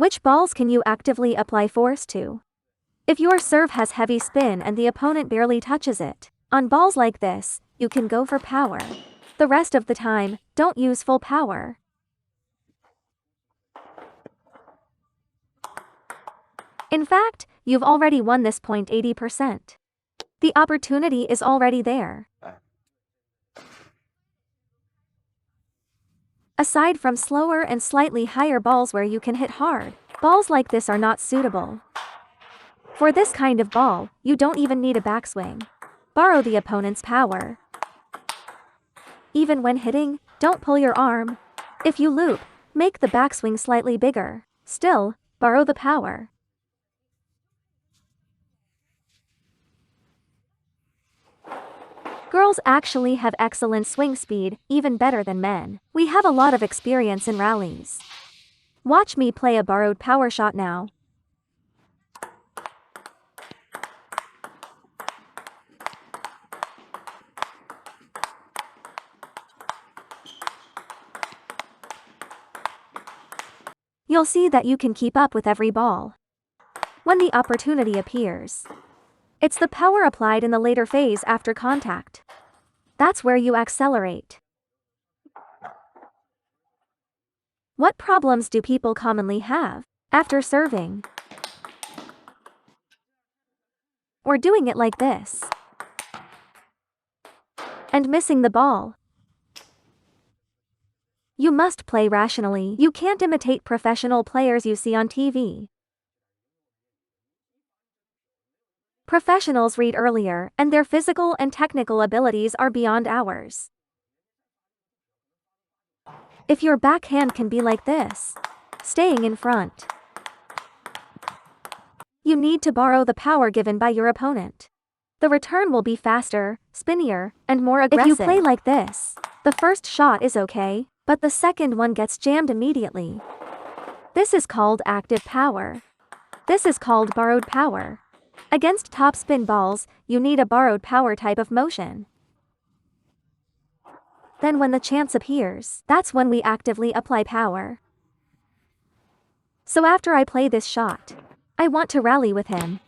Which balls can you actively apply force to? If your serve has heavy spin and the opponent barely touches it, on balls like this, you can go for power. The rest of the time, don't use full power. In fact, you've already won this point 80%. The opportunity is already there. Aside from slower and slightly higher balls where you can hit hard, balls like this are not suitable. For this kind of ball, you don't even need a backswing. Borrow the opponent's power. Even when hitting, don't pull your arm. If you loop, make the backswing slightly bigger. Still, borrow the power. Girls actually have excellent swing speed, even better than men. We have a lot of experience in rallies. Watch me play a borrowed power shot now. You'll see that you can keep up with every ball when the opportunity appears. It's the power applied in the later phase after contact. That's where you accelerate. What problems do people commonly have after serving? Or doing it like this and missing the ball? You must play rationally. You can't imitate professional players you see on TV. Professionals read earlier, and their physical and technical abilities are beyond ours. If your backhand can be like this, staying in front, you need to borrow the power given by your opponent. The return will be faster, spinnier, and more aggressive. If you play like this, the first shot is okay, but the second one gets jammed immediately. This is called active power. This is called borrowed power. Against topspin balls, you need a borrowed power type of motion. Then when the chance appears, that's when we actively apply power. So after I play this shot, I want to rally with him.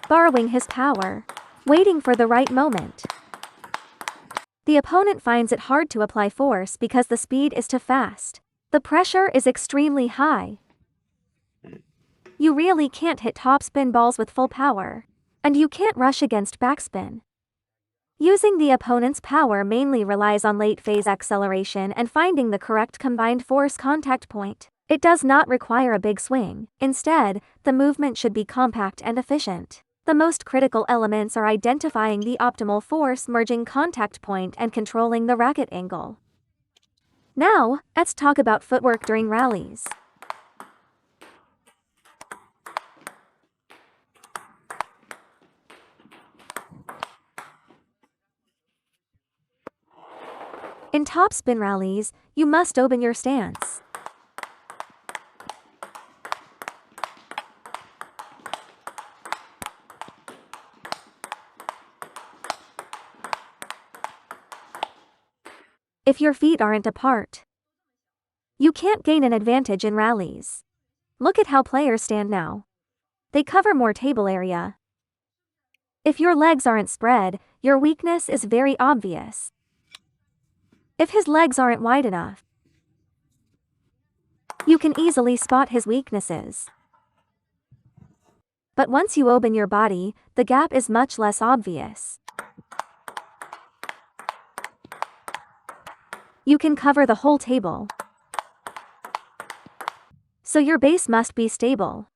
Borrowing his power, waiting for the right moment. The opponent finds it hard to apply force because the speed is too fast. The pressure is extremely high. You really can't hit topspin balls with full power. And you can't rush against backspin. Using the opponent's power mainly relies on late phase acceleration and finding the correct combined force contact point. It does not require a big swing. Instead, the movement should be compact and efficient. The most critical elements are identifying the optimal force merging contact point and controlling the racket angle. Now, let's talk about footwork during rallies. In topspin rallies, you must open your stance. If your feet aren't apart, you can't gain an advantage in rallies. Look at how players stand now. They cover more table area. If your legs aren't spread, your weakness is very obvious. If his legs aren't wide enough, you can easily spot his weaknesses. But once you open your body, the gap is much less obvious. You can cover the whole table. So your base must be stable.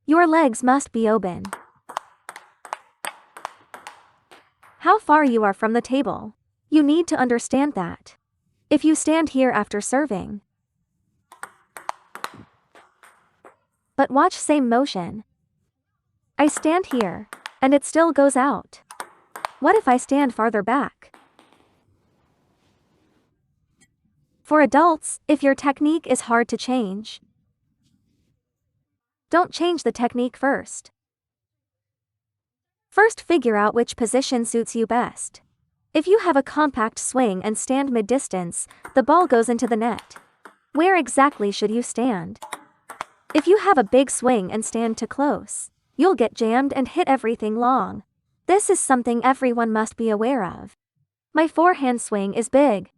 Your legs must be open. How far you are from the table. You need to understand that. If you stand here after serving, but watch same motion. I stand here, and it still goes out. What if I stand farther back? For adults, if your technique is hard to change, don't change the technique first. First figure out which position suits you best. If you have a compact swing and stand mid-distance, the ball goes into the net. Where exactly should you stand? If you have a big swing and stand too close, you'll get jammed and hit everything long. This is something everyone must be aware of. My forehand swing is big.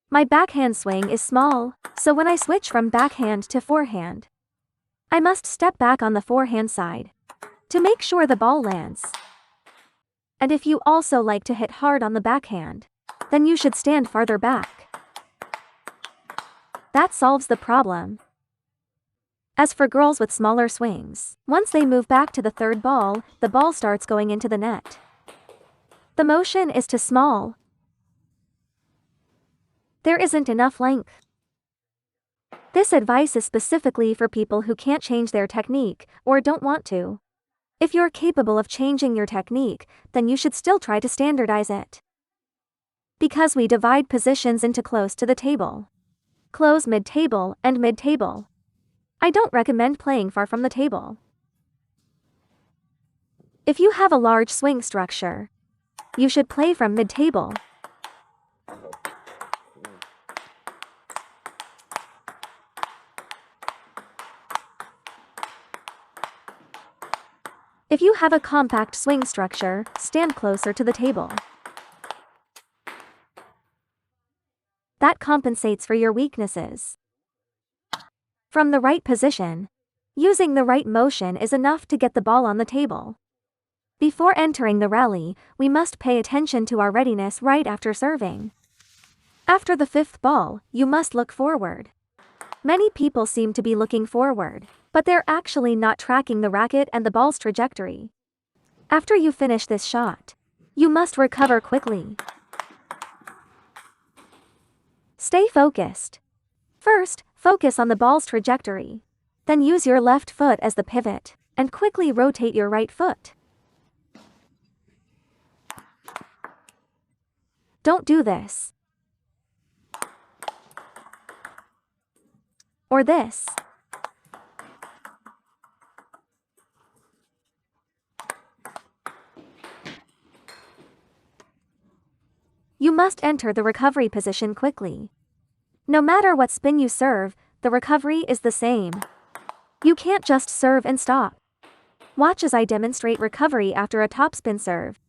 My backhand swing is small, so when I switch from backhand to forehand, I must step back on the forehand side to make sure the ball lands. And if you also like to hit hard on the backhand, then you should stand farther back. That solves the problem. As for girls with smaller swings, once they move back to the third ball, the ball starts going into the net. The motion is too small. There isn't enough length. This advice is specifically for people who can't change their technique or don't want to. If you're capable of changing your technique, then you should still try to standardize it. Because we divide positions into close to the table, close mid-table, and mid-table. I don't recommend playing far from the table. If you have a large swing structure, you should play from mid-table. If you have a compact swing structure, stand closer to the table. That compensates for your weaknesses. From the right position, using the right motion is enough to get the ball on the table. Before entering the rally, we must pay attention to our readiness right after serving. After the fifth ball, you must look forward. Many people seem to be looking forward, but they're actually not tracking the racket and the ball's trajectory. After you finish this shot, you must recover quickly. Stay focused. First, focus on the ball's trajectory. Then use your left foot as the pivot, and quickly rotate your right foot. Don't do this. Or this. You must enter the recovery position quickly. No matter what spin you serve, the recovery is the same. You can't just serve and stop. Watch as I demonstrate recovery after a topspin serve.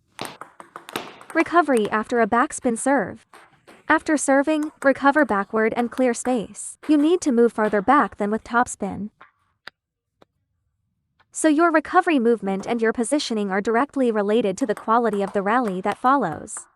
Recovery after a backspin serve. After serving, recover backward and clear space. You need to move farther back than with topspin. So your recovery movement and your positioning are directly related to the quality of the rally that follows.